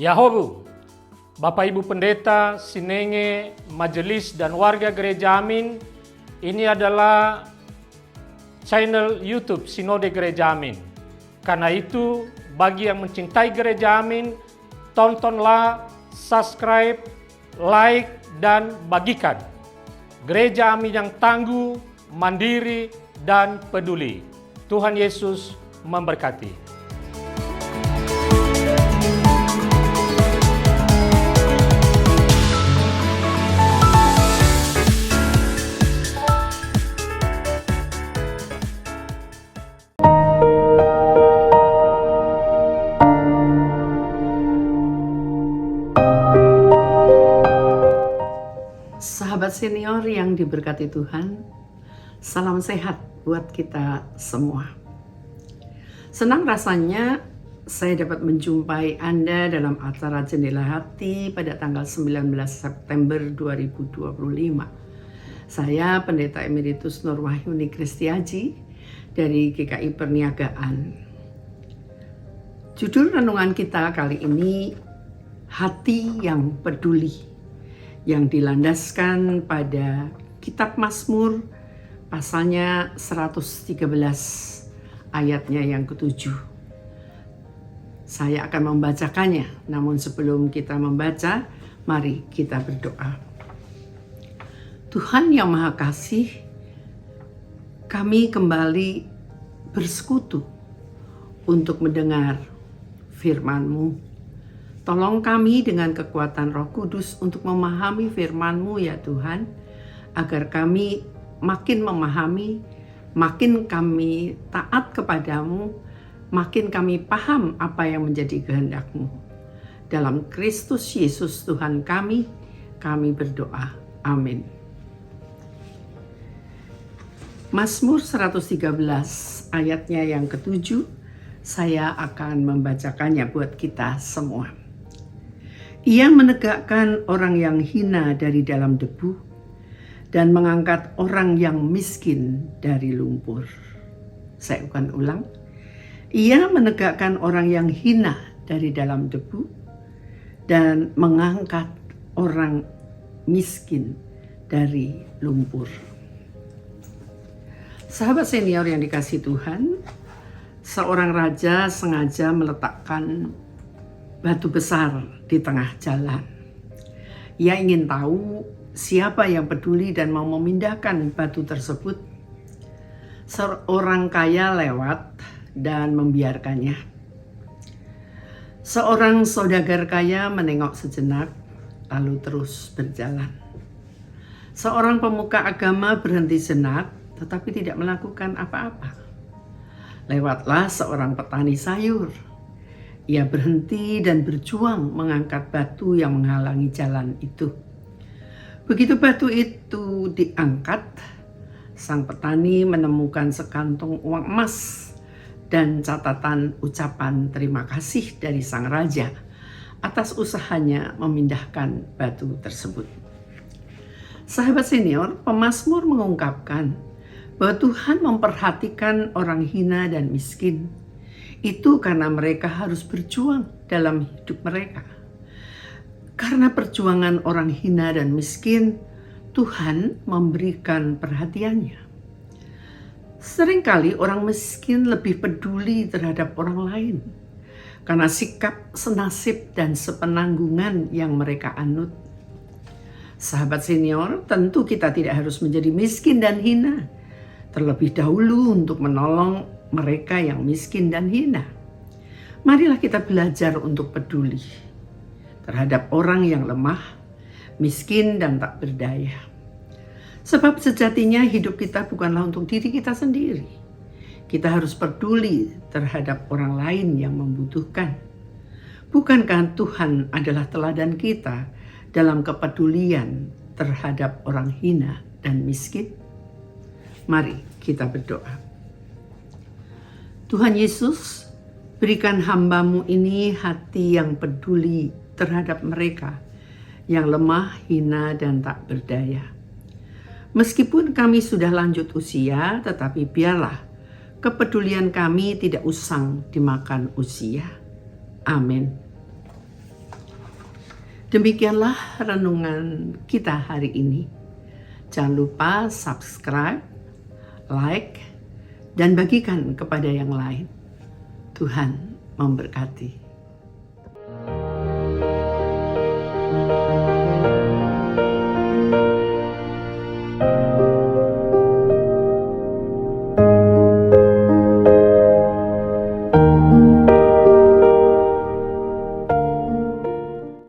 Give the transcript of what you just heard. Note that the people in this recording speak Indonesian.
Yahobu, Bapak Ibu Pendeta, Sinenge, Majelis dan warga Gereja Amin, ini adalah channel YouTube Sinode Gereja Amin. Karena itu, bagi yang mencintai Gereja Amin, tontonlah, subscribe, like, dan bagikan. Gereja Amin yang tangguh, mandiri, dan peduli. Tuhan Yesus memberkati. Sahabat senior yang diberkati Tuhan, salam sehat buat kita semua. Senang rasanya saya dapat menjumpai Anda dalam acara Jendela Hati pada tanggal 19 September 2025. Saya Pendeta Emeritus Nur Wahyuni Kristiaji dari GKI Perniagaan. Judul renungan kita kali ini, Hati yang Peduli, yang dilandaskan pada Kitab Mazmur pasalnya 113 ayatnya yang ke-7. Saya akan membacakannya, namun sebelum kita membaca, mari kita berdoa. Tuhan yang Maha Kasih, kami kembali bersekutu untuk mendengar firman-Mu. Tolong kami dengan kekuatan Roh Kudus untuk memahami firman-Mu ya Tuhan, agar kami makin memahami, makin kami taat kepadamu, makin kami paham apa yang menjadi kehendak-Mu. Dalam Kristus Yesus Tuhan kami berdoa. Amin. Mazmur 113 ayatnya yang ke-7, saya akan membacakannya buat kita semua. Ia menegakkan orang yang hina dari dalam debu dan mengangkat orang yang miskin dari lumpur. Saya akan ulang. Ia menegakkan orang yang hina dari dalam debu dan mengangkat orang miskin dari lumpur. Sahabat senior yang dikasihi Tuhan, seorang raja sengaja meletakkan batu besar di tengah jalan. Ia ingin tahu siapa yang peduli dan mau memindahkan batu tersebut. Seorang kaya lewat dan membiarkannya. Seorang saudagar kaya menengok sejenak, lalu terus berjalan. Seorang pemuka agama berhenti sejenak, tetapi tidak melakukan apa-apa. Lewatlah seorang petani sayur. Ia berhenti dan berjuang mengangkat batu yang menghalangi jalan itu. Begitu batu itu diangkat, sang petani menemukan sekantung uang emas dan catatan ucapan terima kasih dari sang raja atas usahanya memindahkan batu tersebut. Sahabat senior, pemazmur mengungkapkan bahwa Tuhan memperhatikan orang hina dan miskin. Itu karena mereka harus berjuang dalam hidup mereka. Karena perjuangan orang hina dan miskin, Tuhan memberikan perhatiannya. Seringkali orang miskin lebih peduli terhadap orang lain karena sikap senasib dan sepenanggungan yang mereka anut. Sahabat senior, tentu kita tidak harus menjadi miskin dan hina. Terlebih dahulu untuk menolong mereka yang miskin dan hina. Marilah kita belajar untuk peduli terhadap orang yang lemah, miskin dan tak berdaya. Sebab sejatinya hidup kita bukanlah untuk diri kita sendiri. Kita harus peduli terhadap orang lain yang membutuhkan. Bukankah Tuhan adalah teladan kita dalam kepedulian terhadap orang hina dan miskin? Mari kita berdoa. Tuhan Yesus, berikan hamba-Mu ini hati yang peduli terhadap mereka yang lemah, hina, dan tak berdaya. Meskipun kami sudah lanjut usia, tetapi biarlah kepedulian kami tidak usang dimakan usia. Amin. Demikianlah renungan kita hari ini. Jangan lupa subscribe, like, dan bagikan kepada yang lain. Tuhan memberkati.